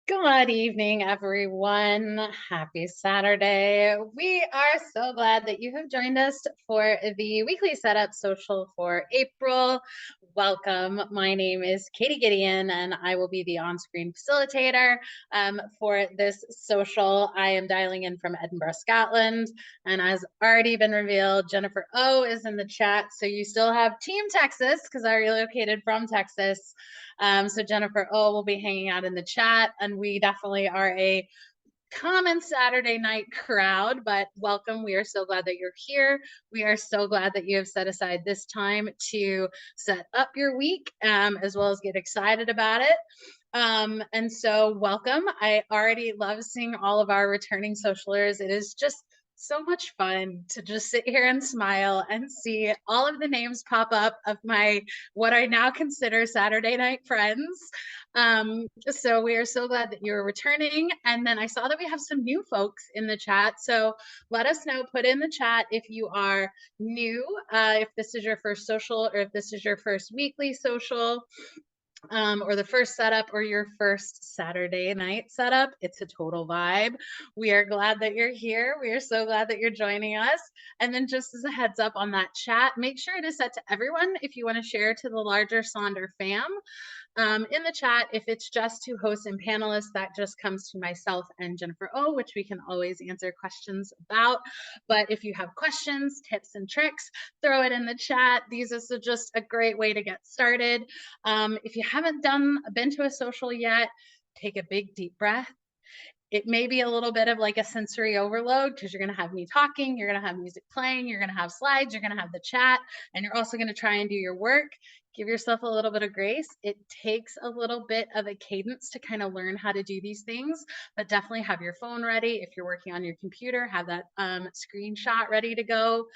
Good evening, everyone. Happy Saturday. We are so glad that you have joined us for the weekly setup social for April. Welcome. My name is Katie Gideon, and I will be the on screen facilitator for this social. I am dialing in from Edinburgh, Scotland. And as already been revealed, Jennifer O is in the chat. So you still have Team Texas because I relocated from Texas. So Jennifer O will be hanging out in the chat, and we definitely are a common Saturday night crowd, but welcome. We are so glad that you're here. We are so glad that you have set aside this time to set up your week, as well as get excited about it. And so welcome. I already love seeing all of our returning socialers. It is just so much fun to just sit here and smile and see all of the names pop up of my what I now consider Saturday night friends. So we are so glad that you're returning. And then I saw that we have some new folks in the chat. So let us know, put in the chat if you are new, if this is your first social or if this is your first weekly social. Or the first setup or your first Saturday night setup. It's a total vibe. We are glad that you're here. We are so glad that you're joining us. And then just as a heads up on that chat, make sure it is set to everyone if you want to share to the larger Sonder fam. In the chat, if it's just to hosts and panelists, that just comes to myself and Jennifer O, which we can always answer questions about. But if you have questions, tips, and tricks, throw it in the chat. These is just a great way to get started. If you haven't been to a social yet, take a big deep breath. It may be a little bit of like a sensory overload because you're going to have me talking, you're going to have music playing, you're going to have slides, you're going to have the chat, and you're also going to try and do your work. Give yourself a little bit of grace. It takes a little bit of a cadence to kind of learn how to do these things, but definitely have your phone ready. If you're working on your computer, have that screenshot ready to go,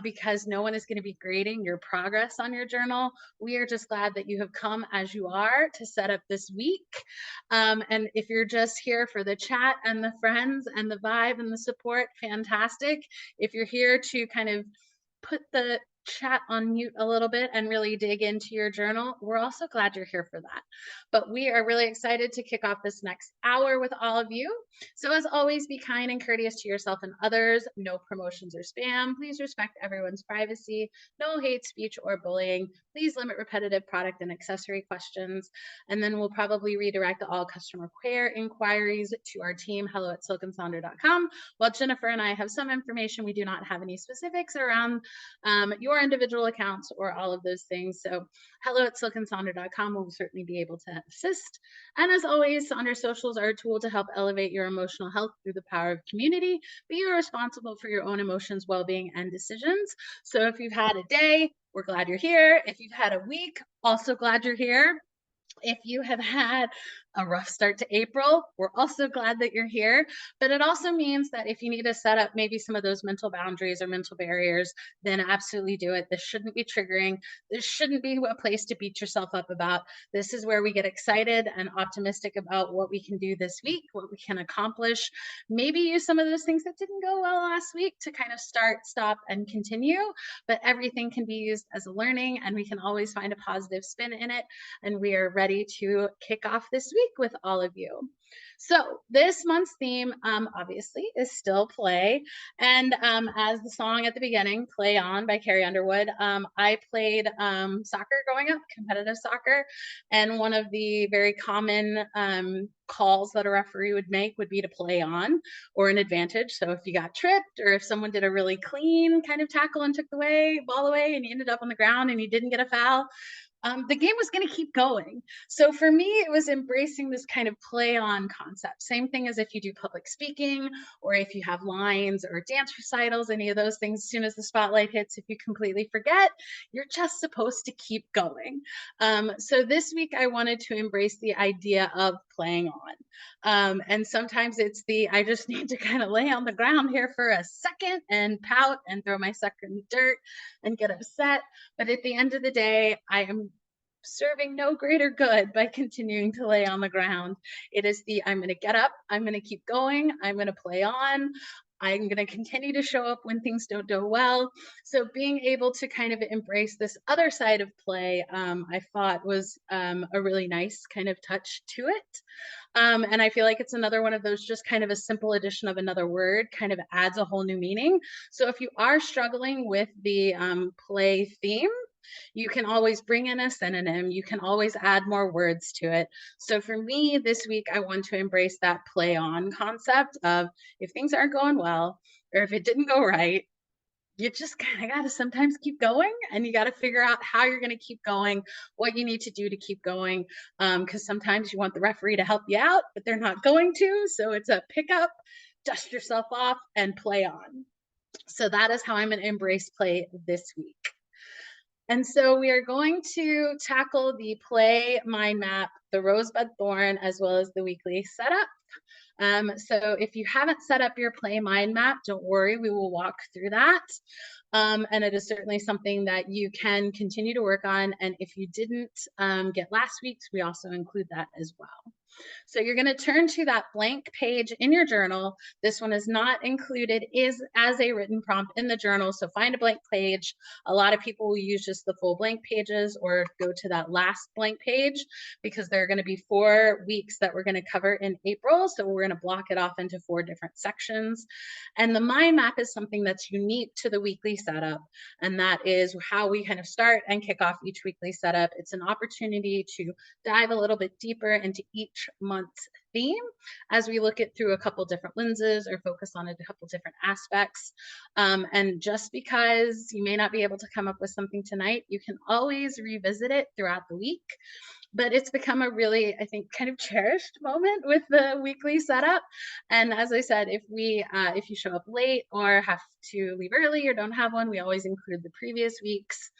because no one is going to be grading your progress on your journal. We are just glad that you have come as you are to set up this week. And if you're just here for the chat and the friends and the vibe and the support, fantastic. If you're here to kind of put the chat on mute a little bit and really dig into your journal, we're also glad you're here for that. But we are really excited to kick off this next hour with all of you. So as always, be kind and courteous to yourself and others. No promotions or spam. Please respect everyone's privacy. No hate speech or bullying. Please limit repetitive product and accessory questions. And then we'll probably redirect all customer care inquiries to our team, hello@silkensonder.com. While Jennifer and I have some information, we do not have any specifics around your individual accounts or all of those things. So hello@silkensonder.com will certainly be able to assist. And as always, Sonder Socials are a tool to help elevate your emotional health through the power of community, but you are responsible for your own emotions, well-being, and decisions. So if you've had a day, we're glad you're here. If you've had a week, also glad you're here. If you have had a rough start to April, we're also glad that you're here. But it also means that if you need to set up maybe some of those mental boundaries or mental barriers, then absolutely do it. This shouldn't be triggering. This shouldn't be a place to beat yourself up about. This is where we get excited and optimistic about what we can do this week, what we can accomplish. Maybe use some of those things that didn't go well last week to kind of start, stop, and continue. But everything can be used as a learning, and we can always find a positive spin in it. And we are ready to kick off this week with all of you. So this month's theme, obviously, is still play. And as the song at the beginning, Play On by Carrie Underwood, I played soccer growing up, competitive soccer. And one of the very common calls that a referee would make would be to play on or an advantage. So if you got tripped or if someone did a really clean kind of tackle and took the ball away and you ended up on the ground and you didn't get a foul, the game was going to keep going. So for me, it was embracing this kind of play on concept. Same thing as if you do public speaking or if you have lines or dance recitals, any of those things. As soon as the spotlight hits, if you completely forget, you're just supposed to keep going. So this week, I wanted to embrace the idea of playing on. And sometimes it's I just need to kind of lay on the ground here for a second and pout and throw my sucker in the dirt and get upset. But at the end of the day, I am serving no greater good by continuing to lay on the ground. It is I'm going to get up, I'm going to keep going, I'm going to play on. I'm going to continue to show up when things don't go well. So being able to kind of embrace this other side of play, I thought was a really nice kind of touch to it. And I feel like it's another one of those, just kind of a simple addition of another word kind of adds a whole new meaning. So if you are struggling with the play theme, you can always bring in a synonym. You can always add more words to it. So for me this week, I want to embrace that play on concept of, if things aren't going well, or if it didn't go right, you just kind of got to sometimes keep going, and you got to figure out how you're going to keep going, what you need to do to keep going. Because sometimes you want the referee to help you out, but they're not going to. So it's a pick up, dust yourself off, and play on. So that is how I'm going to embrace play this week. And so we are going to tackle the play mind map, the rosebud thorn, as well as the weekly setup. So if you haven't set up your play mind map, don't worry, we will walk through that. And it is certainly something that you can continue to work on. And if you didn't get last week's, we also include that as well. So you're going to turn to that blank page in your journal. This one is not included as a written prompt in the journal. So find a blank page. A lot of people will use just the full blank pages or go to that last blank page, because there are going to be 4 weeks that we're going to cover in April. So we're going to block it off into 4 different sections. And the mind map is something that's unique to the weekly setup. And that is how we kind of start and kick off each weekly setup. It's an opportunity to dive a little bit deeper into each month's theme as we look it through a couple different lenses or focus on a couple different aspects. And just because you may not be able to come up with something tonight, you can always revisit it throughout the week. But it's become a really, I think, kind of cherished moment with the weekly setup. And as I said, if you show up late or have to leave early or don't have one, we always include the previous weeks.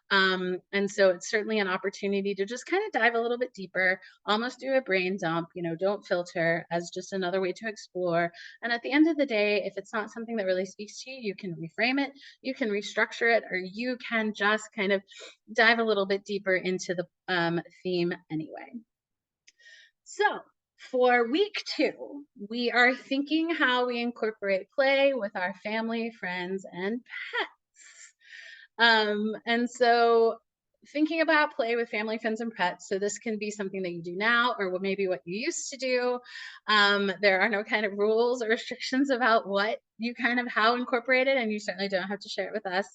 And so it's certainly an opportunity to just kind of dive a little bit deeper, almost do a brain dump, don't filter, as just another way to explore. And at the end of the day, if it's not something that really speaks to you, you can reframe it, you can restructure it, or you can just kind of dive a little bit deeper into the theme anyway. So for week 2, we are thinking how we incorporate play with our family, friends, and pets. And so thinking about play with family, friends, and pets. So this can be something that you do now, or maybe what you used to do. There are no kind of rules or restrictions about what you how incorporate it, and you certainly don't have to share it with us.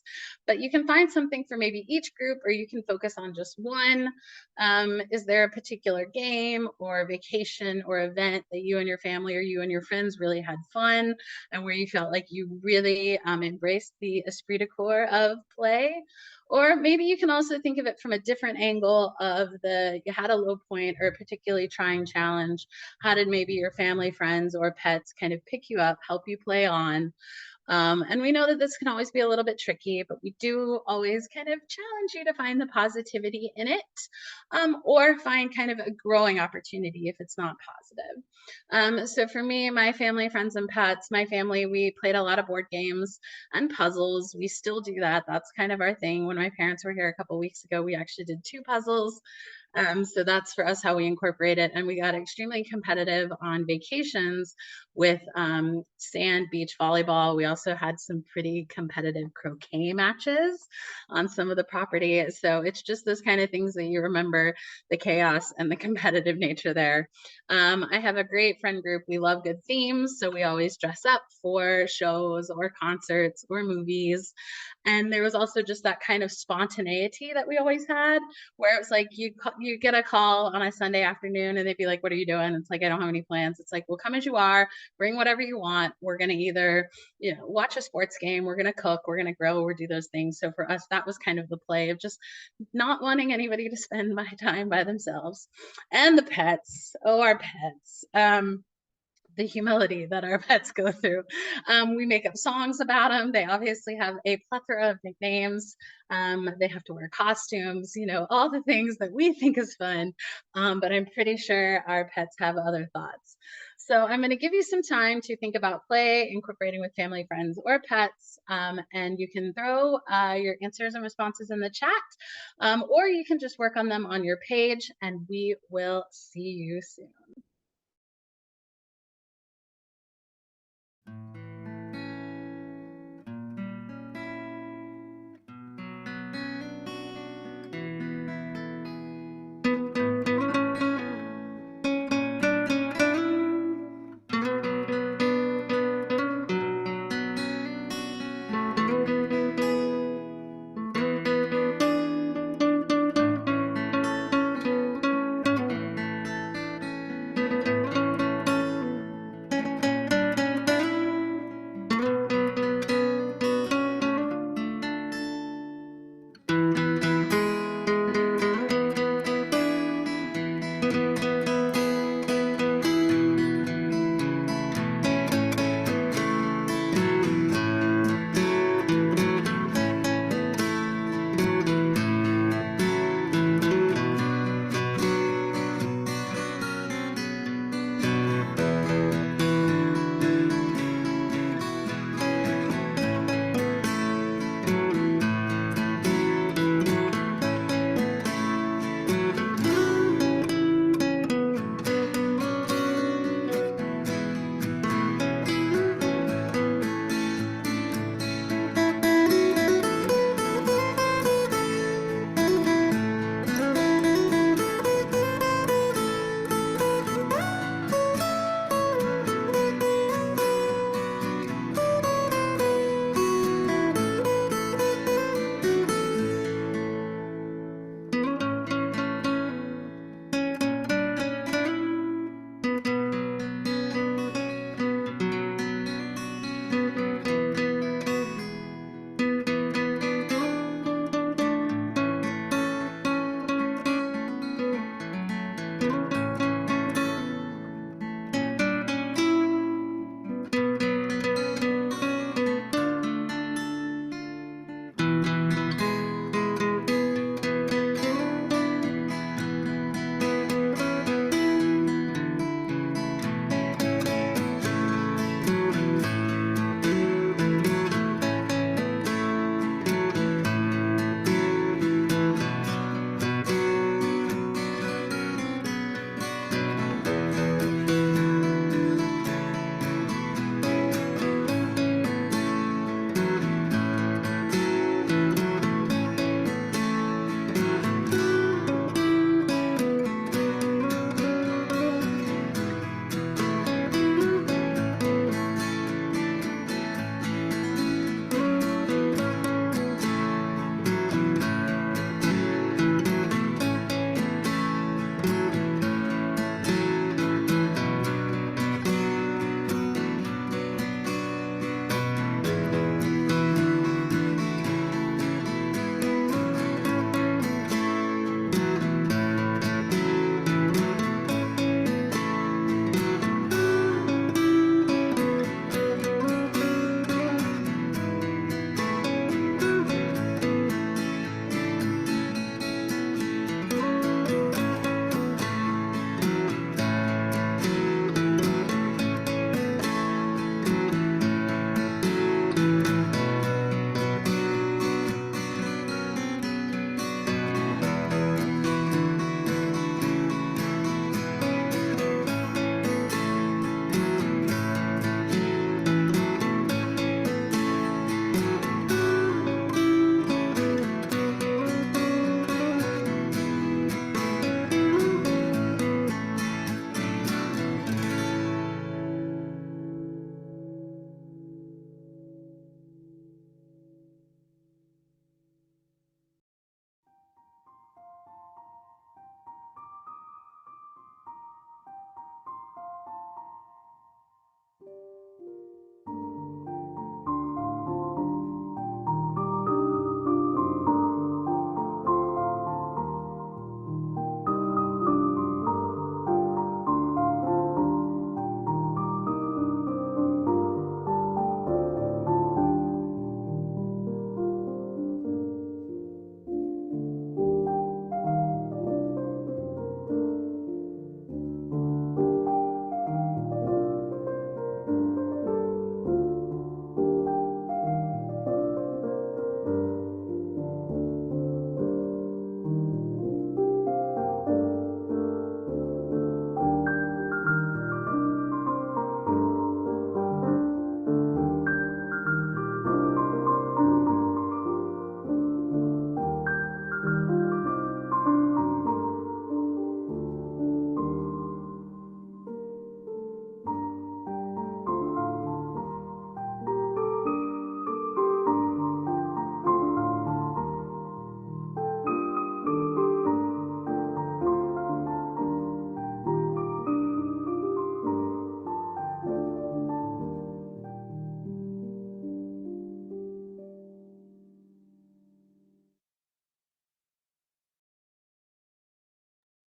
But you can find something for maybe each group, or you can focus on just one. Is there a particular game or vacation or event that you and your family or you and your friends really had fun, and where you felt like you really embraced the esprit de corps of play? Or maybe you can also think of it from a different angle of you had a low point or a particularly trying challenge. How did maybe your family, friends, or pets kind of pick you up, help you play on? And we know that this can always be a little bit tricky, but we do always kind of challenge you to find the positivity in it, or find kind of a growing opportunity if it's not positive. So for me, my family, friends, and pets, my family, we played a lot of board games and puzzles. We still do that. That's kind of our thing. When my parents were here a couple weeks ago, we actually did 2 puzzles. So that's for us how we incorporate it. And we got extremely competitive on vacations with sand, beach volleyball. We also had some pretty competitive croquet matches on some of the property. So it's just those kind of things that you remember, the chaos and the competitive nature there. I have a great friend group. We love good themes. So we always dress up for shows or concerts or movies. And there was also just that kind of spontaneity that we always had, where it was like you get a call on a Sunday afternoon and they'd be like, "What are you doing?" It's like, "I don't have any plans." It's like, "Well, come as you are, bring whatever you want. We're going to either, watch a sports game, we're going to cook, we're going to grill, or do those things." So for us, that was kind of the play of just not wanting anybody to spend my time by themselves. And the pets, oh, our pets. The humility that our pets go through. We make up songs about them. They obviously have a plethora of nicknames. They have to wear costumes, all the things that we think is fun. But I'm pretty sure our pets have other thoughts. So I'm going to give you some time to think about play, incorporating with family, friends, or pets. And you can throw your answers and responses in the chat, or you can just work on them on your page, and we will see you soon.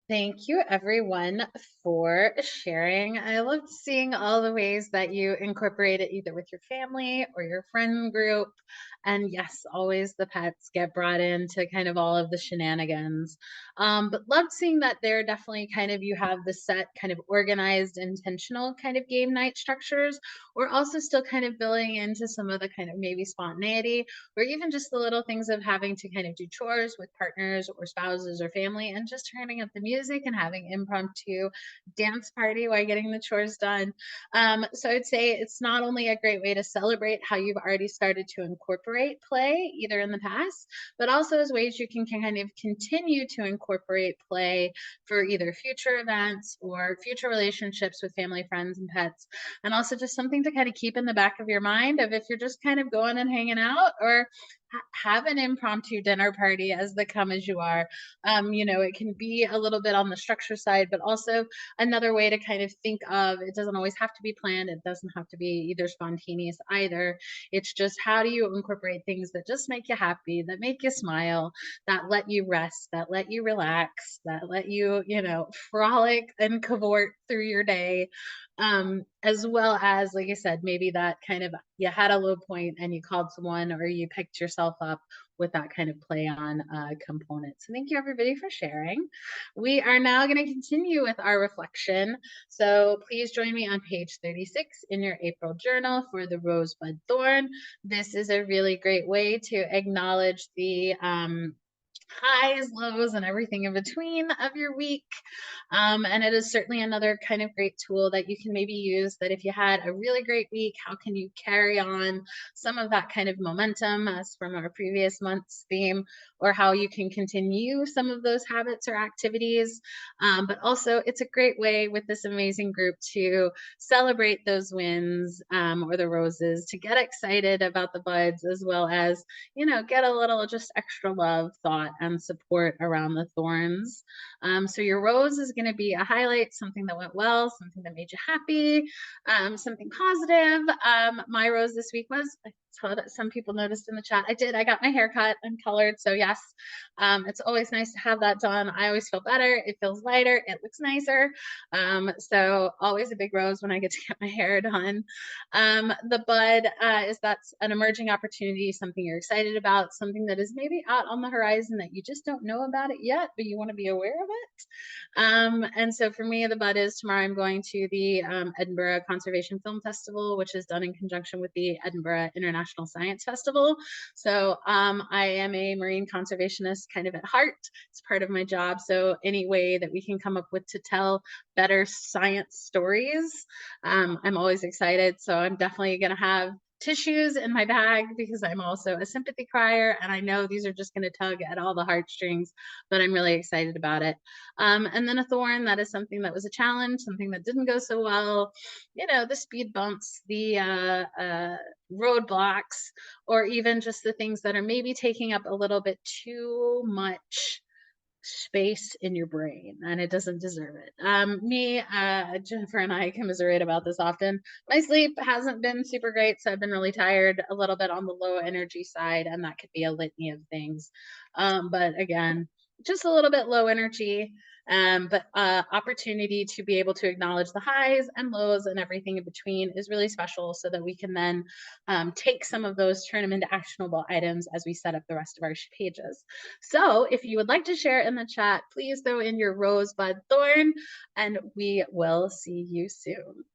Thank you, everyone, for sharing. I loved seeing all the ways that you incorporate it either with your family or your friend group. And yes, always the pets get brought into kind of all of the shenanigans. But loved seeing that there definitely kind of you have the set, kind of organized, intentional kind of game night structures, or also still kind of building into some of the kind of maybe spontaneity or even just the little things of having to kind of do chores with partners or spouses or family and just turning up the music and having impromptu dance party while getting the chores done. So I'd say it's not only a great way to celebrate how you've already started to incorporate play either in the past, but also as ways you can kind of continue to incorporate play for either future events or future relationships with family, friends, and pets. And also just something to kind of keep in the back of your mind of if you're just kind of going and hanging out or have an impromptu dinner party as the come as you are. It can be a little bit on the structure side, but also another way to kind of think of it doesn't always have to be planned. It doesn't have to be either spontaneous either. It's just how do you incorporate things that just make you happy, that make you smile, that let you rest, that let you relax, that let you, frolic and cavort through your day. As well as, like I said, maybe that kind of you had a low point and you called someone or you picked yourself up with that kind of play on component. So thank you everybody for sharing. We are now going to continue with our reflection. So please join me on page 36 in your April journal for the rosebud thorn. This is a really great way to acknowledge the highs, lows, and everything in between of your week. And it is certainly another kind of great tool that you can maybe use that if you had a really great week, how can you carry on some of that kind of momentum as from our previous month's theme, or how you can continue some of those habits or activities. But also, it's a great way with this amazing group to celebrate those wins or the roses, to get excited about the buds, as well as get a little just extra love, thought, and support around the thorns. So your rose is going to be a highlight, something that went well, something that made you happy, something positive. My rose this week was, I saw that some people noticed in the chat, I got my hair cut and colored. So yes, it's always nice to have that done. I always feel better. It feels lighter. It looks nicer. So always a big rose when I get to get my hair done. The bud is that's an emerging opportunity, something you're excited about, something that is maybe out on the horizon that you just don't know about it yet, but you want to be aware of it. And so for me, the bud is tomorrow I'm going to the Edinburgh Conservation Film Festival, which is done in conjunction with the Edinburgh International Science Festival. So I am a marine conservationist kind of at heart. It's part of my job. So any way that we can come up with to tell better science stories, I'm always excited. So I'm definitely going to have tissues in my bag because I'm also a sympathy crier and I know these are just going to tug at all the heartstrings, but I'm really excited about it. And then a thorn, that is something that was a challenge, something that didn't go so well, the speed bumps, the roadblocks, or even just the things that are maybe taking up a little bit too much space in your brain and it doesn't deserve it. Jennifer and I commiserate about this often. My sleep hasn't been super great, so I've been really tired, a little bit on the low energy side, and that could be a litany of things. But again, just a little bit low energy, but opportunity to be able to acknowledge the highs and lows and everything in between is really special so that we can then take some of those, turn them into actionable items as we set up the rest of our pages. So if you would like to share in the chat, please throw in your rosebud thorn and we will see you soon.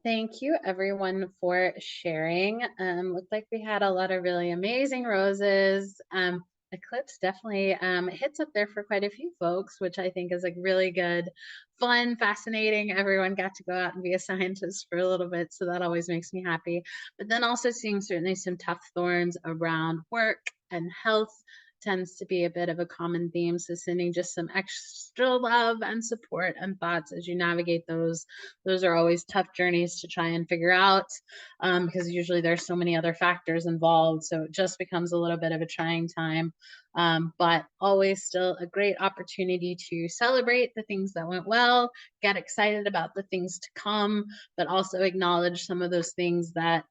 Thank you everyone for sharing. Looked like we had a lot of really amazing roses. Eclipse definitely hits up there for quite a few folks, which I think is like really good, fun, fascinating. Everyone got to go out and be a scientist for a little bit, so that always makes me happy. But then also seeing certainly some tough thorns around work and health tends to be a bit of a common theme. So sending just some extra love and support and thoughts as you navigate those are always tough journeys to try and figure out because usually there's so many other factors involved. So it just becomes a little bit of a trying time. But always still a great opportunity to celebrate the things that went well, get excited about the things to come, but also acknowledge some of those things that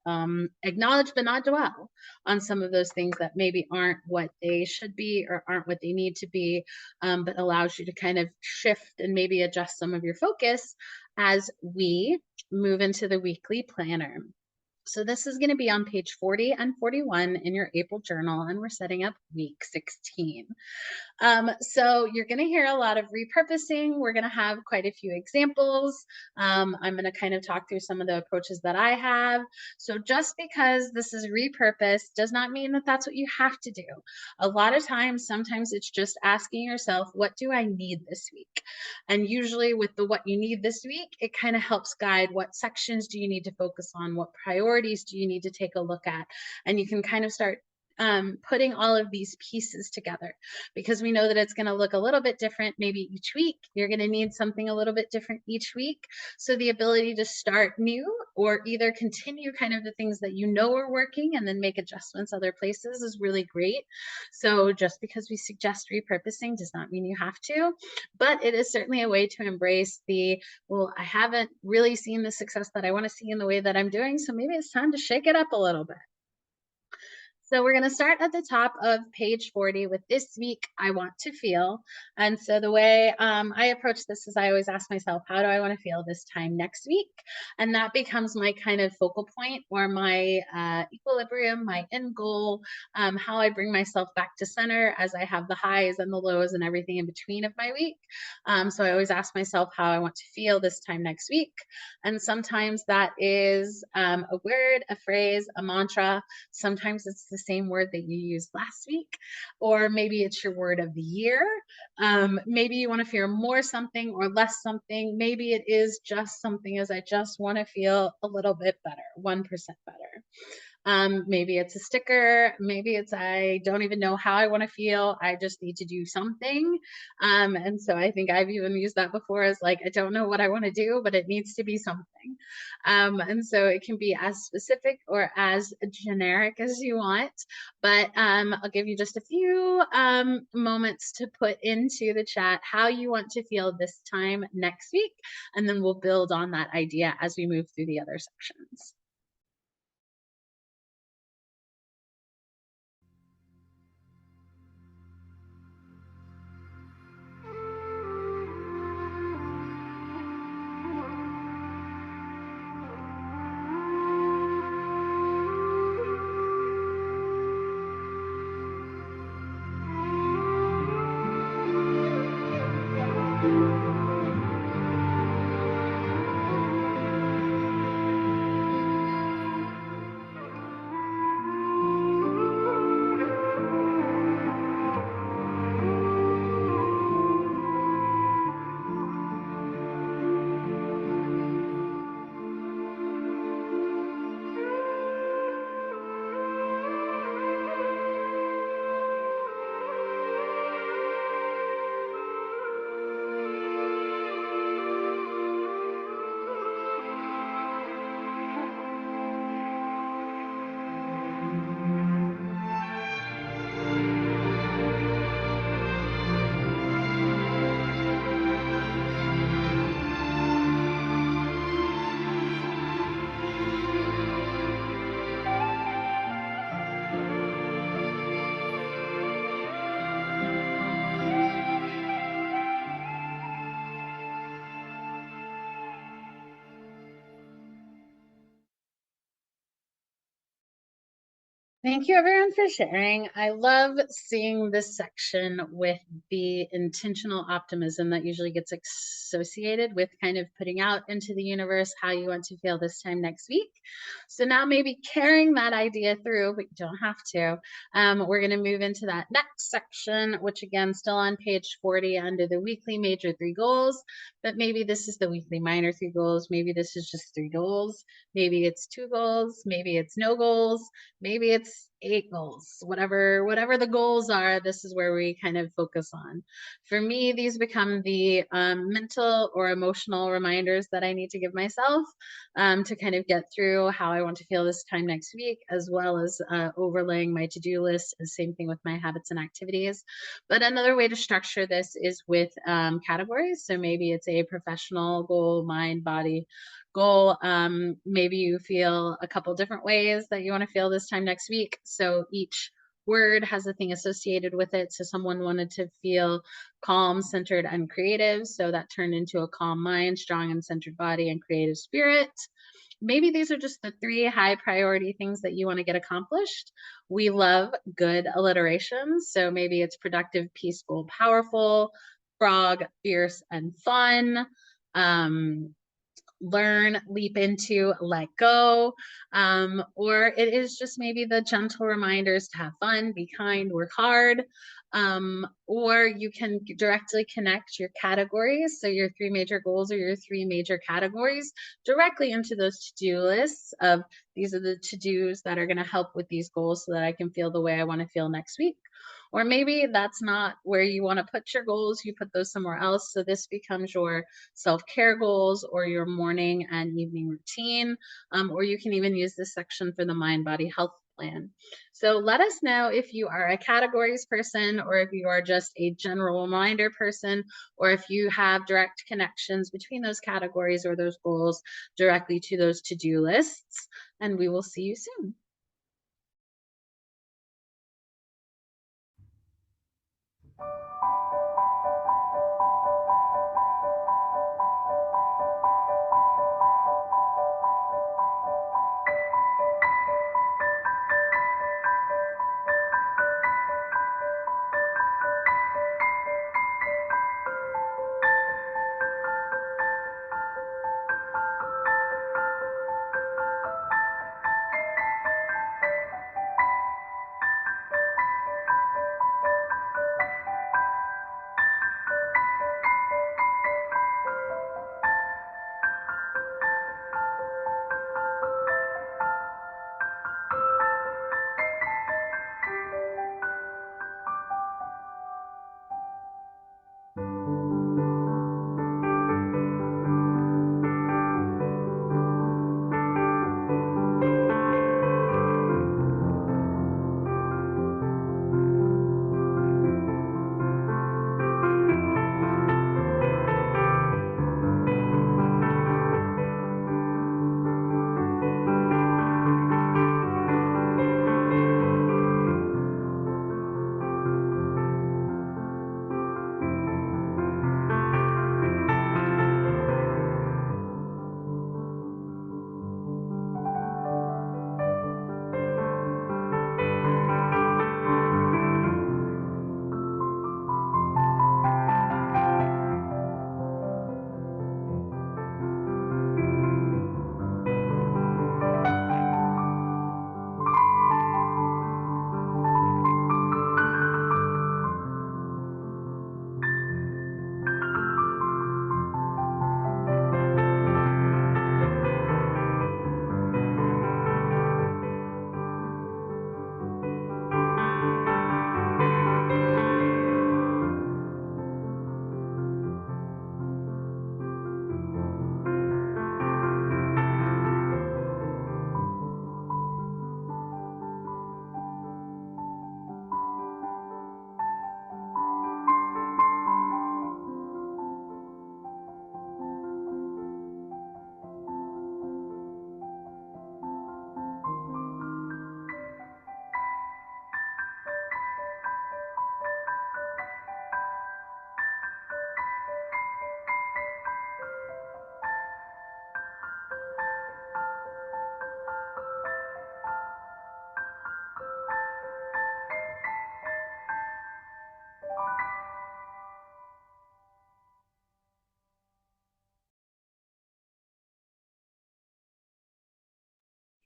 acknowledge but not dwell on some of those things that maybe aren't what they should be or aren't what they need to be, but allows you to kind of shift and maybe adjust some of your focus as we move into the weekly planner. So this is going to be on page 40 and 41 in your April journal, and we're setting up week 16. So you're going to hear a lot of repurposing. We're going to have quite a few examples. I'm going to kind of talk through some of the approaches that I have. So just because this is repurposed does not mean that that's what you have to do. A lot of times, sometimes it's just asking yourself, what do I need this week? And usually with the what you need this week, it kind of helps guide what sections do you need to focus on, what priorities do you need to take a look at, and you can kind of start putting all of these pieces together because we know that it's going to look a little bit different maybe each week. You're going to need something a little bit different each week. So the ability to start new or either continue kind of the things that you know are working and then make adjustments other places is really great. So just because we suggest repurposing does not mean you have to, but it is certainly a way to embrace the, well, I haven't really seen the success that I want to see in the way that I'm doing, so maybe it's time to shake it up a little bit. So we're going to start at the top of page 40 with this week, I want to feel. And so the way I approach this is I always ask myself, how do I want to feel this time next week? And that becomes my kind of focal point or my equilibrium, my end goal, how I bring myself back to center as I have the highs and the lows and everything in between of my week. So I always ask myself how I want to feel this time next week. And sometimes that is a word, a phrase, a mantra. Sometimes it's the same word that you used last week, or maybe it's your word of the year. Maybe you want to feel more something or less something. Maybe it is just something as I just want to feel a little bit better, 1% better. Maybe it's a sticker. Maybe it's I don't even know how I want to feel. I just need to do something. And so I think I've even used that before as like, I don't know what I want to do, but it needs to be something. And so it can be as specific or as generic as you want. But I'll give you just a few moments to put into the chat how you want to feel this time next week. And then we'll build on that idea as we move through the other sections. Thank you everyone for sharing. I love seeing this section with the intentional optimism that usually gets associated with kind of putting out into the universe how you want to feel this time next week. So now maybe carrying that idea through, but you don't have to. We're going to move into that next section, which again, still on page 40 under the weekly major 3 goals, but maybe this is the weekly minor 3 goals. Maybe this is just 3 goals. Maybe it's 2 goals. Maybe it's no goals. Maybe it's 8 goals. Whatever the goals are, this is where we kind of focus on. For me, these become the mental or emotional reminders that I need to give myself to kind of get through how I want to feel this time next week, as well as overlaying my to-do list. And same thing with my habits and activities. But another way to structure this is with categories. So maybe it's a professional goal, mind, body goal. Maybe you feel a couple different ways that you want to feel this time next week. So each word has a thing associated with it. So someone wanted to feel calm, centered, and creative. So that turned into a calm mind, strong and centered body, and creative spirit. Maybe these are just the 3 high priority things that you want to get accomplished. We love good alliterations. So maybe it's productive, peaceful, powerful, frog, fierce, and fun. Learn, leap into, let go. Or it is just maybe the gentle reminders to have fun, be kind, work hard. Or you can directly connect your categories. So your 3 major goals or your 3 major categories directly into those to-do lists of these are the to-dos that are going to help with these goals so that I can feel the way I want to feel next week. Or maybe that's not where you want to put your goals, you put those somewhere else. So this becomes your self-care goals or your morning and evening routine, or you can even use this section for the mind body health plan. So let us know if you are a categories person or if you are just a general reminder person, or if you have direct connections between those categories or those goals directly to those to-do lists. And we will see you soon.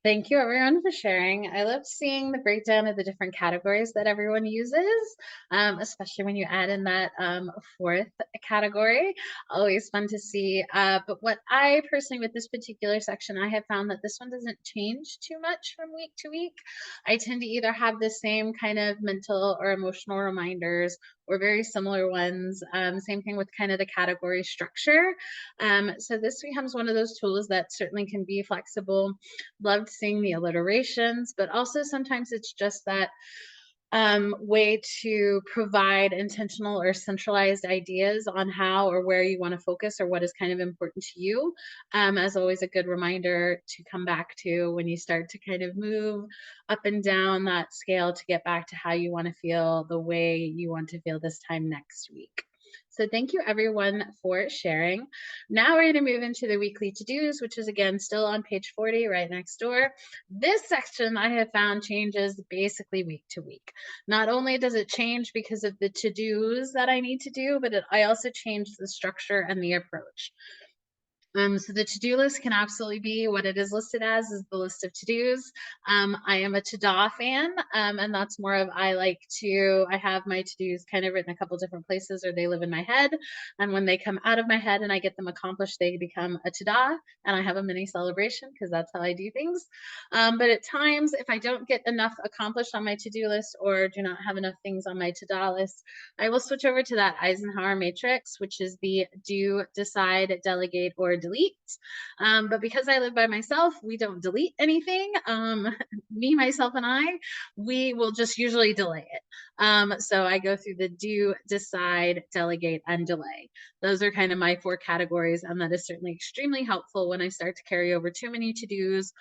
Thank you everyone for sharing. I love seeing the breakdown of the different categories that everyone uses, especially when you add in that fourth category. Always fun to see. But what I personally, with this particular section, I have found that this one doesn't change too much from week to week. I tend to either have the same kind of mental or emotional reminders or very similar ones. Same thing with kind of the category structure. So this becomes one of those tools that certainly can be flexible. Loved seeing the alliterations, but also sometimes it's just that way to provide intentional or centralized ideas on how or where you want to focus or what is kind of important to you. As always, a good reminder to come back to when you start to kind of move up and down that scale to get back to how you want to feel the way you want to feel this time next week. So thank you everyone for sharing. Now we're going to move into the weekly to-dos, which is again still on page 40 right next door. This section I have found changes basically week to week. Not only does it change because of the to-dos that I need to do, but I also changed the structure and the approach. So the to-do list can absolutely be what it is listed as, is the list of to-dos. I am a to-da fan, and that's more of I have my to-dos kind of written a couple different places, or they live in my head. And when they come out of my head and I get them accomplished, they become a to-da, and I have a mini celebration because that's how I do things. But at times, if I don't get enough accomplished on my to-do list or do not have enough things on my to-da list, I will switch over to that Eisenhower matrix, which is the do, decide, delegate, or delete. But because I live by myself, we don't delete anything. Me, myself, and I, we will just usually delay it. So I go through the do, decide, delegate, and delay. Those are kind of my four categories, and that is certainly extremely helpful when I start to carry over too many to-dos,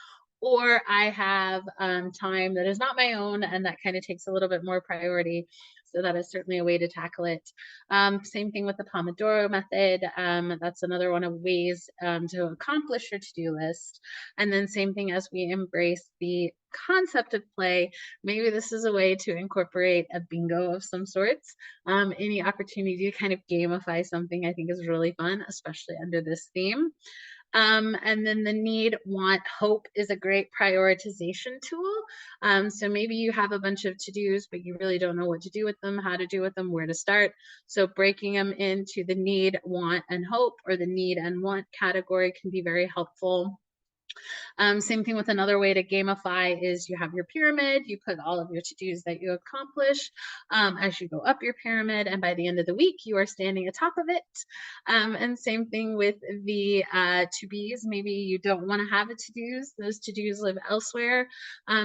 or I have time that is not my own and that kind of takes a little bit more priority. So that is certainly a way to tackle it. Same thing with the Pomodoro method. That's another one of ways to accomplish your to-do list. And then same thing as we embrace the concept of play, maybe this is a way to incorporate a bingo of some sorts. Any opportunity to kind of gamify something I think is really fun, especially under this theme. And then the need, want, hope is a great prioritization tool. So maybe you have a bunch of to-dos, but you really don't know what to do with them, how to do with them, where to start. So breaking them into the need, want, and hope, or the need and want category can be very helpful. Same thing with another way to gamify is you have your pyramid, you put all of your to-dos that you accomplish as you go up your pyramid, and by the end of the week, you are standing atop of it. And same thing with the to-bes. Maybe you don't want to have a to-dos, those to-dos live elsewhere.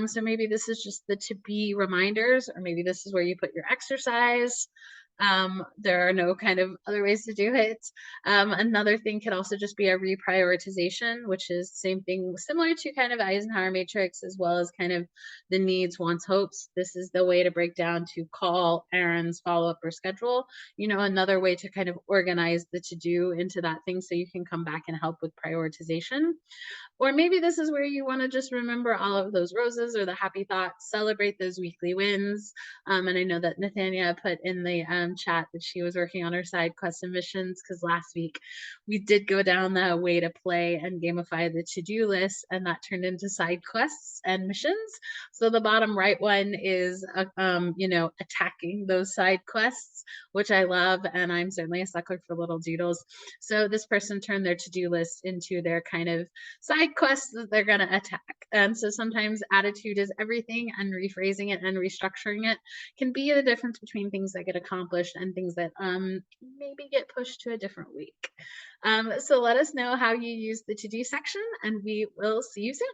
So maybe this is just the to-be reminders, or maybe this is where you put your exercise. There are no kind of other ways to do it. Another thing could also just be a reprioritization, which is same thing, similar to kind of Eisenhower matrix, as well as kind of the needs, wants, hopes. This is the way to break down to call, errands, follow up, or schedule. You know, another way to kind of organize the to do into that thing so you can come back and help with prioritization. Or maybe this is where you want to just remember all of those roses or the happy thoughts, celebrate those weekly wins. And I know that Nathania put in the chat that she was working on her side quest and missions, because last week we did go down the way to play and gamify the to-do list, and that turned into side quests and missions. So the bottom right one is, attacking those side quests, which I love, and I'm certainly a sucker for little doodles. So this person turned their to-do list into their kind of side quests that they're going to attack. And so sometimes attitude is everything, and rephrasing it and restructuring it can be the difference between things that get accomplished and things that maybe get pushed to a different week. So let us know how you use the to-do section, and we will see you soon.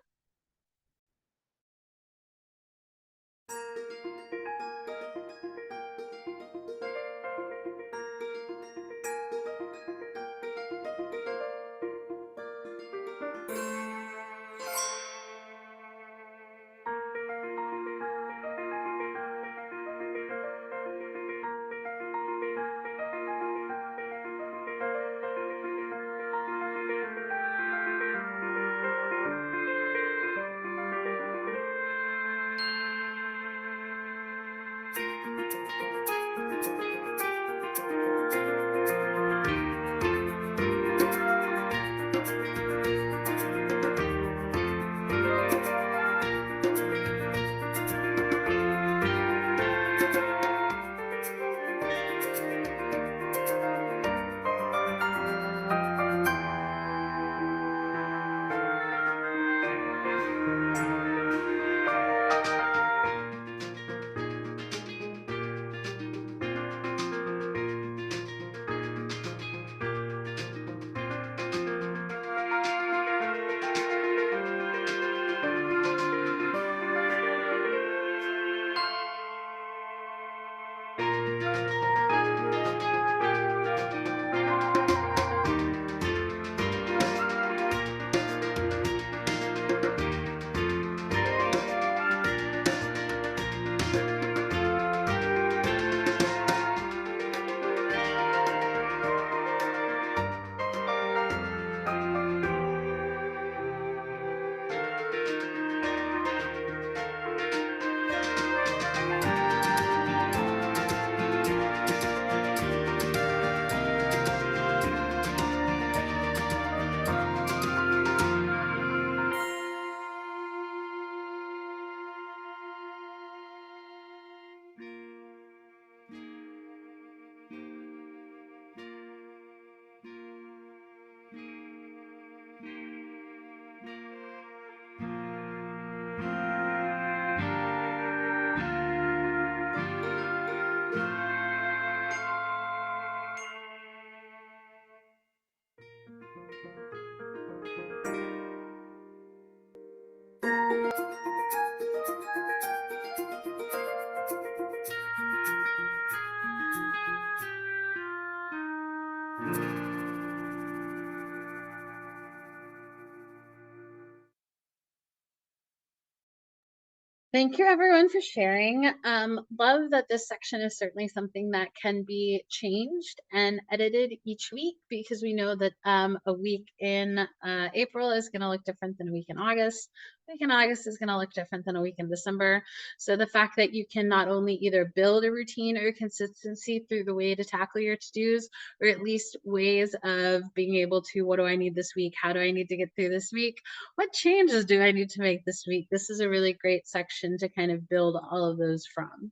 Thank you everyone for sharing. Love that this section is certainly something that can be changed and edited each week because we know that a week in April is going to look different than a week in August. A week in August is going to look different than a week in December. So the fact that you can not only either build a routine or consistency through the way to tackle your to-dos, or at least ways of being able to, what do I need this week? How do I need to get through this week? What changes do I need to make this week? This is a really great section to kind of build all of those from.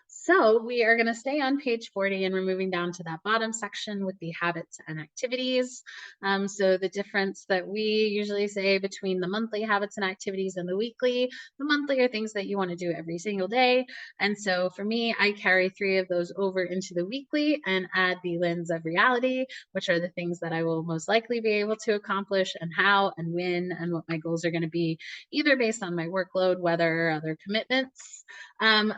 So we are going to stay on page 40 and we're moving down to that bottom section with the habits and activities. So the difference that we usually say between the monthly habits and activities and the weekly, the monthly are things that you want to do every single day. And so for me, I carry 3 of those over into the weekly and add the lens of reality, which are the things that I will most likely be able to accomplish and how and when and what my goals are going to be, either based on my workload, weather, or other commitments.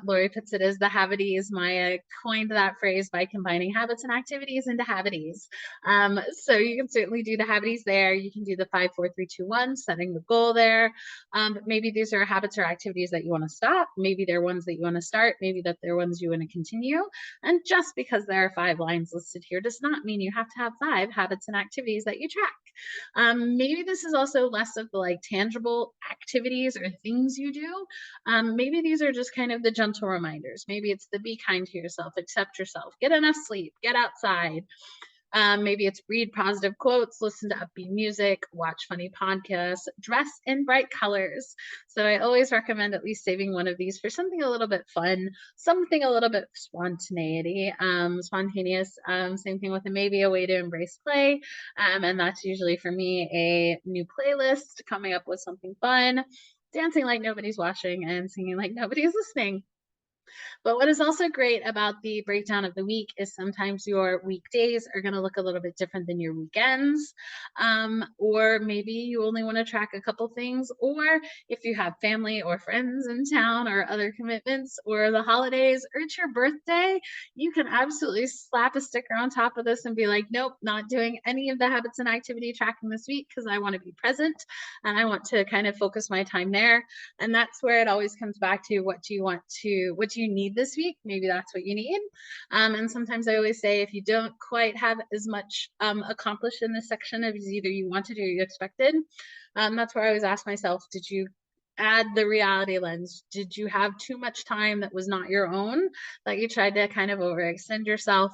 Lori puts it as the habities. Maya coined that phrase by combining habits and activities into habities. So you can certainly do the habities there. You can do the 5, 4, 3, 2, 1, setting the goal there. But maybe these are habits or activities that you want to stop. Maybe they're ones that you want to start. Maybe that they're ones you want to continue. And just because there are 5 lines listed here does not mean you have to have 5 habits and activities that you track. Maybe this is also less of the like tangible activities or things you do. Maybe these are just kind of the gentle reminders. Maybe it's the be kind to yourself, accept yourself, get enough sleep, get outside. Maybe it's read positive quotes, listen to upbeat music, watch funny podcasts, dress in bright colors. So I always recommend at least saving one of these for something a little bit fun, something a little bit spontaneous. Same thing with maybe a way to embrace play. And that's usually for me a new playlist, coming up with something fun, dancing like nobody's watching and singing like nobody's listening. But what is also great about the breakdown of the week is sometimes your weekdays are going to look a little bit different than your weekends. Or maybe you only want to track a couple things, or if you have family or friends in town or other commitments or the holidays or it's your birthday, you can absolutely slap a sticker on top of this and be like, nope, not doing any of the habits and activity tracking this week because I want to be present and I want to kind of focus my time there. And that's where it always comes back to what do you need this week? Maybe that's what you need. And sometimes I always say if you don't quite have as much accomplished in this section as either you wanted or you expected, that's where I always ask myself, did you add the reality lens? Did you have too much time that was not your own, that you tried to kind of overextend yourself?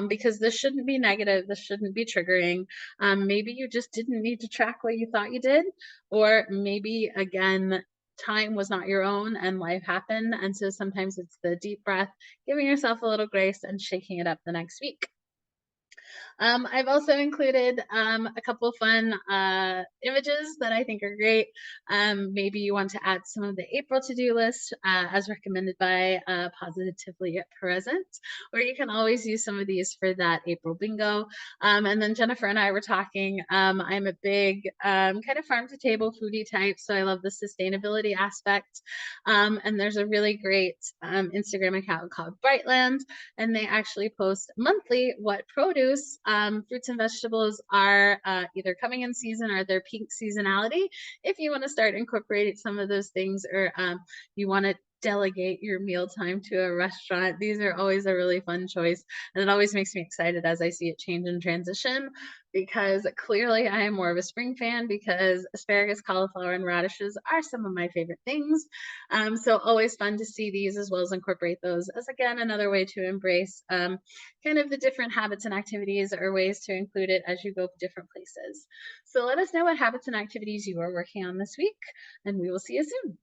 Because this shouldn't be negative. This shouldn't be triggering. Maybe you just didn't need to track what you thought you did, or maybe again, time was not your own and life happened. And so sometimes it's the deep breath, giving yourself a little grace and shaking it up the next week. I've also included a couple fun images that I think are great. Maybe you want to add some of the April to-do list as recommended by Positively Present, or you can always use some of these for that April bingo. And then Jennifer and I were talking. I'm a big kind of farm to table foodie type, so I love the sustainability aspect. And there's a really great Instagram account called Brightland, and they actually post monthly what produce, fruits and vegetables are either coming in season or their peak seasonality. If you want to start incorporating some of those things, or you want to delegate your mealtime to a restaurant, these are always a really fun choice. And it always makes me excited as I see it change and transition, because clearly I am more of a spring fan, because asparagus, cauliflower, and radishes are some of my favorite things. So always fun to see these, as well as incorporate those as, again, another way to embrace kind of the different habits and activities, or ways to include it as you go different places. So let us know what habits and activities you are working on this week, and we will see you soon.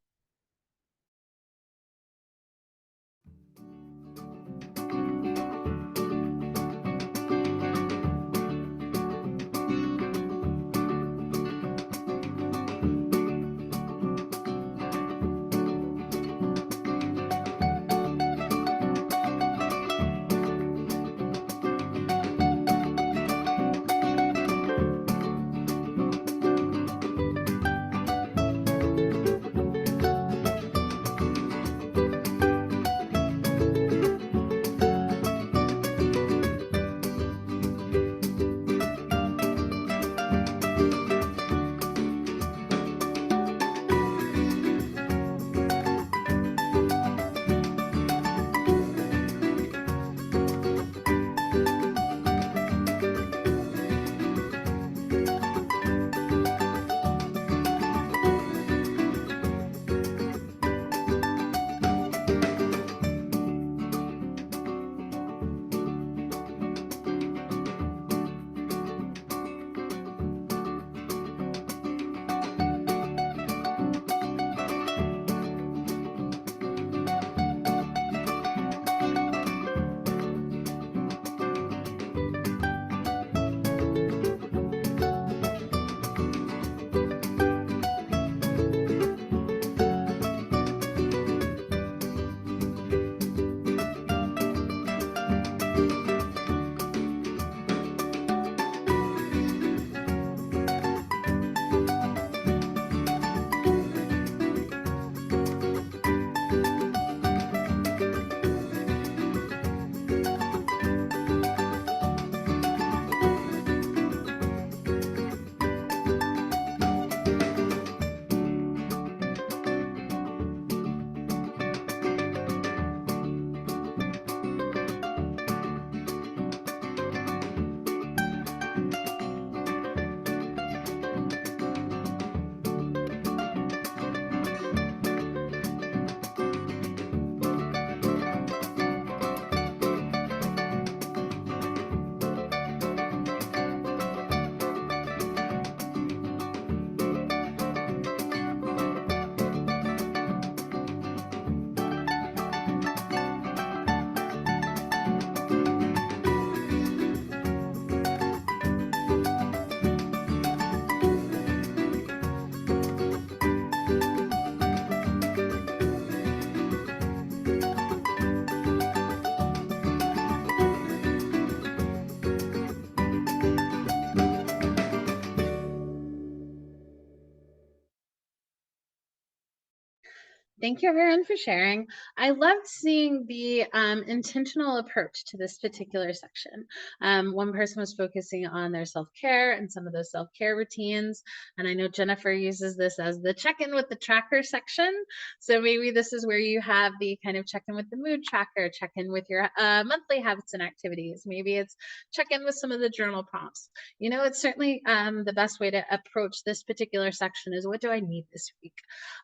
Thank you, everyone, for sharing. I loved seeing the intentional approach to this particular section. One person was focusing on their self-care and some of those self-care routines. And I know Jennifer uses this as the check-in with the tracker section. So maybe this is where you have the kind of check-in with the mood tracker, check-in with your monthly habits and activities. Maybe it's check-in with some of the journal prompts. It's certainly the best way to approach this particular section is, what do I need this week?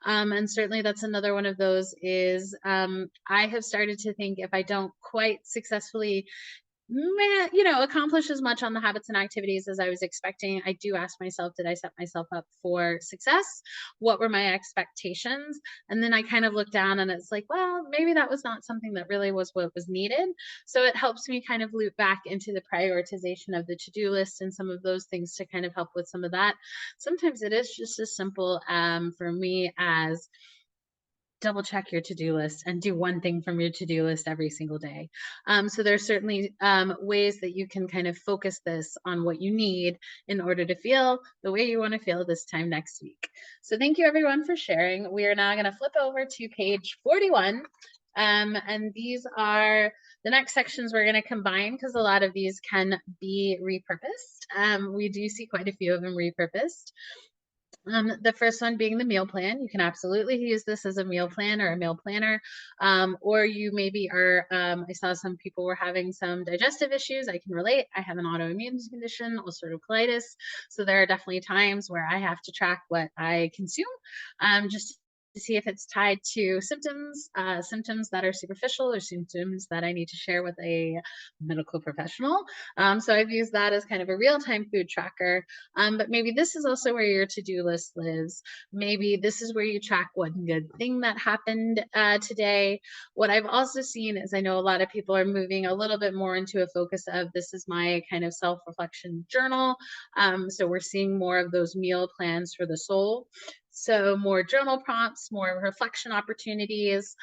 And certainly that's another one of those is I have started to think, if I don't quite successfully accomplish as much on the habits and activities as I was expecting. I do ask myself, did I set myself up for success? What were my expectations? And then I kind of look down and it's like, well, maybe that was not something that really was what was needed. So it helps me kind of loop back into the prioritization of the to-do list and some of those things to kind of help with some of that. Sometimes it is just as simple for me as double check your to-do list and do one thing from your to-do list every single day. So there's certainly ways that you can kind of focus this on what you need in order to feel the way you want to feel this time next week. So thank you everyone for sharing. We are now going to flip over to page 41. And these are the next sections we're going to combine because a lot of these can be repurposed. We do see quite a few of them repurposed. The first one being the meal plan. You can absolutely use this as a meal plan or a meal planner. Or you maybe are, I saw some people were having some digestive issues. I can relate. I have an autoimmune condition, ulcerative colitis. So there are definitely times where I have to track what I consume just to see if it's tied to symptoms that are superficial or symptoms that I need to share with a medical professional. So I've used that as kind of a real-time food tracker. But maybe this is also where your to-do list lives. Maybe this is where you track one good thing that happened today. What I've also seen is I know a lot of people are moving a little bit more into a focus of this is my kind of self-reflection journal. So we're seeing more of those meal plans for the soul. So more journal prompts, more reflection opportunities,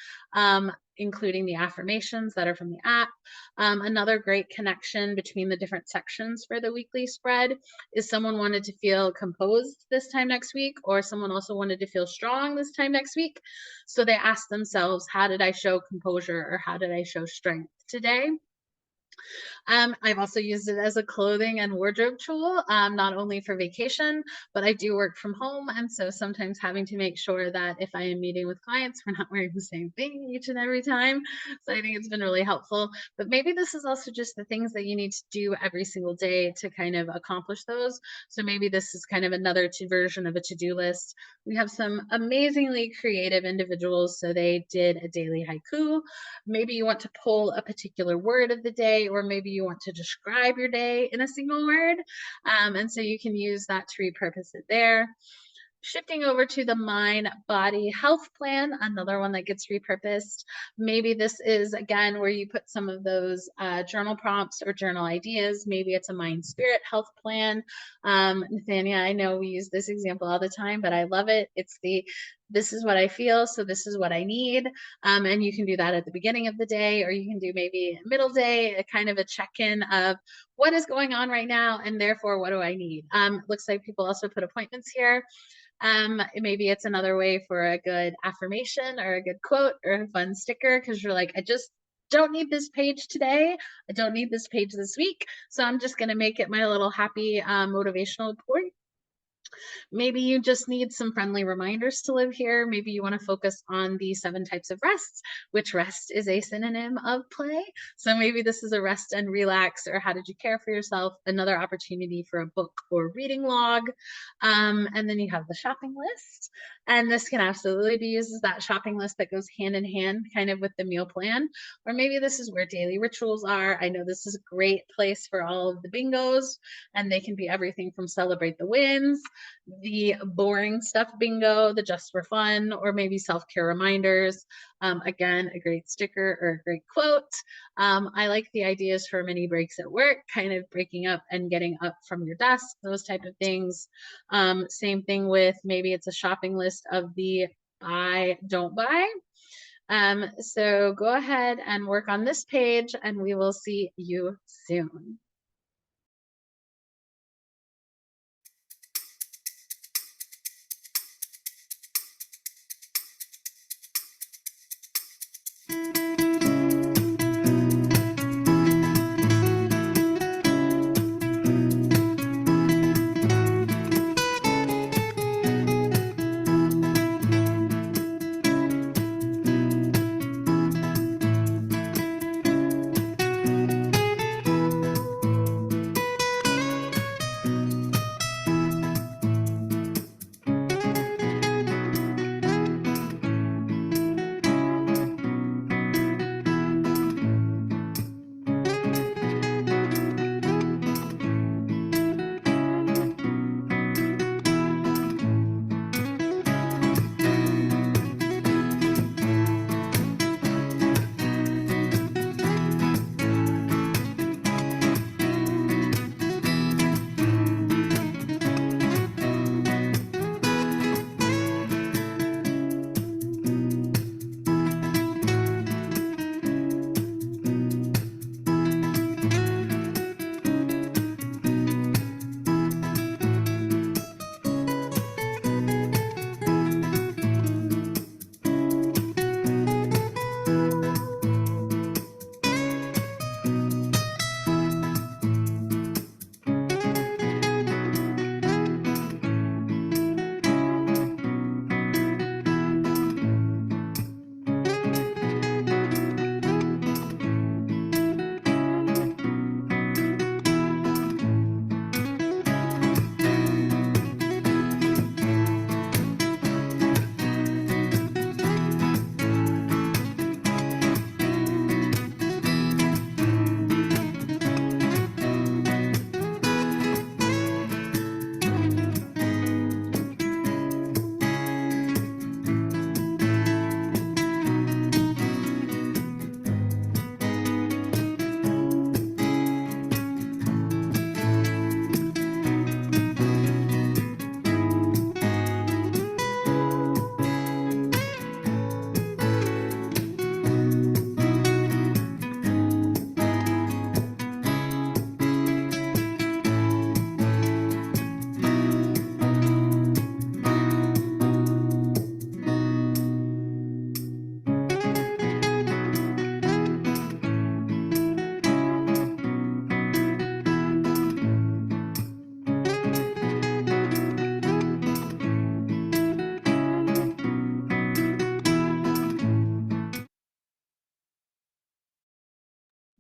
including the affirmations that are from the app. Another great connection between the different sections for the weekly spread is someone wanted to feel composed this time next week, or someone also wanted to feel strong this time next week. So they asked themselves, how did I show composure or how did I show strength today? I've also used it as a clothing and wardrobe tool, not only for vacation, but I do work from home. And so sometimes having to make sure that if I am meeting with clients, we're not wearing the same thing each and every time. So I think it's been really helpful. But maybe this is also just the things that you need to do every single day to kind of accomplish those. So maybe this is kind of another version of a to-do list. We have some amazingly creative individuals. So they did a daily haiku. Maybe you want to pull a particular word of the day, or maybe you want to describe your day in a single word. And so you can use that to repurpose it there. Shifting over to the Mind Body Health Plan, another one that gets repurposed. Maybe this is, again, where you put some of those journal prompts or journal ideas. Maybe it's a Mind Spirit Health Plan. Nathania, I know we use this example all the time, but I love it. It's this is what I feel, so this is what I need. And you can do that at the beginning of the day, or you can do maybe middle day, a kind of a check-in of what is going on right now, and therefore, what do I need? Looks like people also put appointments here. Maybe it's another way for a good affirmation or a good quote or a fun sticker because you're like, I just don't need this page today. I don't need this page this week. So I'm just going to make it my little happy motivational point. Maybe you just need some friendly reminders to live here. Maybe you want to focus on the 7 types of rests, which rest is a synonym of play. So maybe this is a rest and relax, or how did you care for yourself? Another opportunity for a book or reading log. And then you have the shopping list. And this can absolutely be used as that shopping list that goes hand in hand kind of with the meal plan. Or maybe this is where daily rituals are. I know this is a great place for all of the bingos, and they can be everything from celebrate the wins, the boring stuff bingo, the just for fun, or maybe self-care reminders. Again, a great sticker or a great quote. I like the ideas for mini breaks at work, kind of breaking up and getting up from your desk, those type of things. Same thing with maybe it's a shopping list of the buy, don't buy. So go ahead and work on this page and we will see you soon.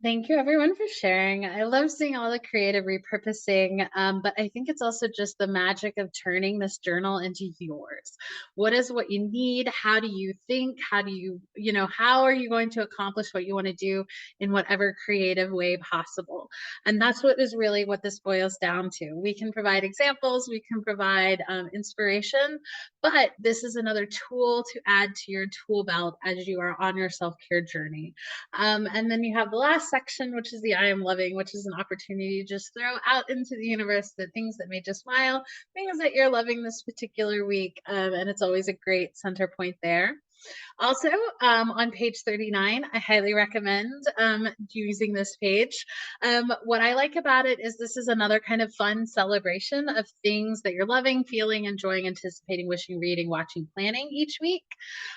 Thank you everyone for sharing. I love seeing all the creative repurposing, but I think it's also just the magic of turning this journal into yours. What is what you need? How do you think? How do how are you going to accomplish what you want to do in whatever creative way possible? And that's what is really what this boils down to. We can provide examples, we can provide inspiration, but this is another tool to add to your tool belt as you are on your self care journey. And then you have the last section, which is the I am loving, which is an opportunity to just throw out into the universe the things that made you smile, things that you're loving this particular week. And it's always a great center point there. Also, on page 39, I highly recommend using this page. What I like about it is this is another kind of fun celebration of things that you're loving, feeling, enjoying, anticipating, wishing, reading, watching, planning each week.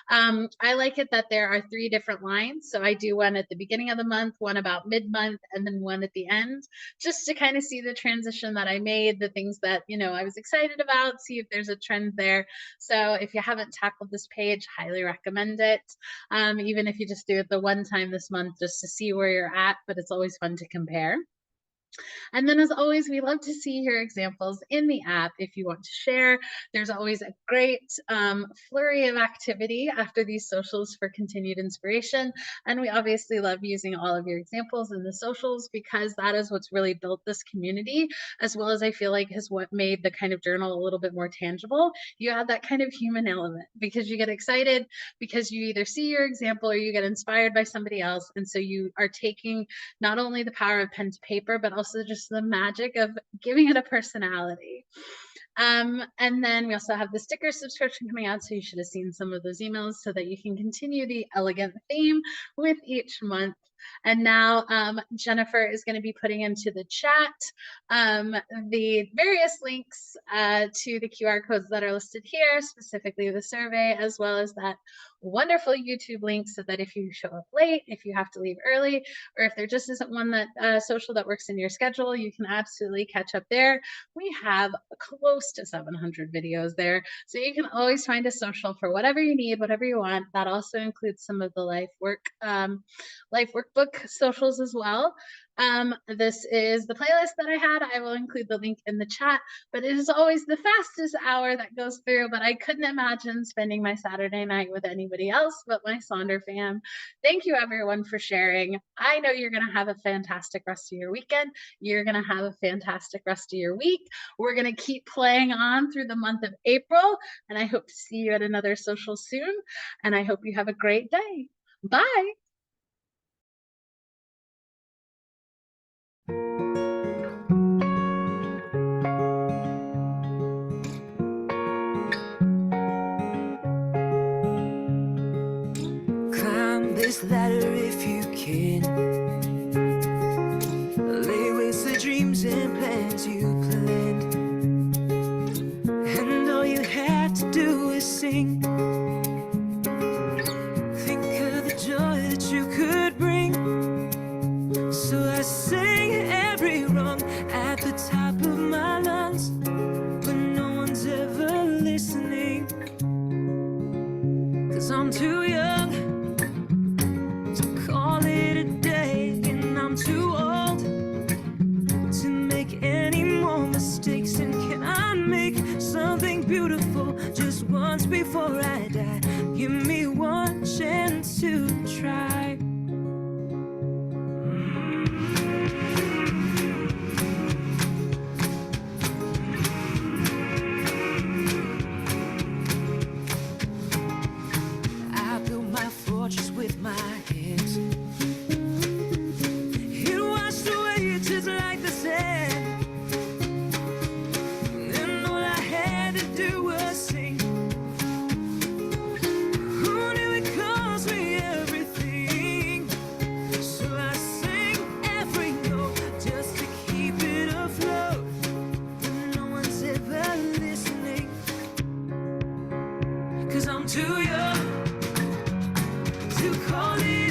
I like it that there are 3 different lines. So I do one at the beginning of the month, one about mid-month, and then one at the end, just to kind of see the transition that I made, the things that, I was excited about, see if there's a trend there. So if you haven't tackled this page, highly recommend it. Even if you just do it the one time this month just to see where you're at, but it's always fun to compare. And then as always, we love to see your examples in the app if you want to share. There's always a great flurry of activity after these socials for continued inspiration. And we obviously love using all of your examples in the socials because that is what's really built this community, as well as I feel like has what made the kind of journal a little bit more tangible. You add that kind of human element because you get excited because you either see your example or you get inspired by somebody else. And so you are taking not only the power of pen to paper, but also just the magic of giving it a personality. And then we also have the sticker subscription coming out, so you should have seen some of those emails so that you can continue the elegant theme with each month. And now Jennifer is going to be putting into the chat the various links to the QR codes that are listed here, specifically the survey, as well as that wonderful YouTube link so that if you show up late, if you have to leave early, or if there just isn't one that social that works in your schedule, you can absolutely catch up there. We have close to 700 videos there, so you can always find a social for whatever you need, whatever you want. That also includes some of the life workbook socials as well. This is the playlist that I had. I will include the link in the chat, but it is always the fastest hour that goes through, but I couldn't imagine spending my Saturday night with anybody else but my Sonder fam. Thank you everyone for sharing. I know you're going to have a fantastic rest of your weekend. You're going to have a fantastic rest of your week. We're going to keep playing on through the month of April, and I hope to see you at another social soon, and I hope you have a great day. Bye. Climb this ladder if you can. Lay waste the dreams and plans you planned. And all you have to do is sing. Think of the joy that you could bring. So I sing every wrong at the top of my lungs, but no one's ever listening. 'Cause I'm too young to call it a day, and I'm too old to make any more mistakes. And can I make something beautiful just once before I die? Give me one chance to try. I built my fortress with my hands. It washed away just like the sand, and all I had to do was sing. Who knew it cost me everything? So I sing every note just to keep it afloat, but no one's ever listening. 'Cause I'm too young to call it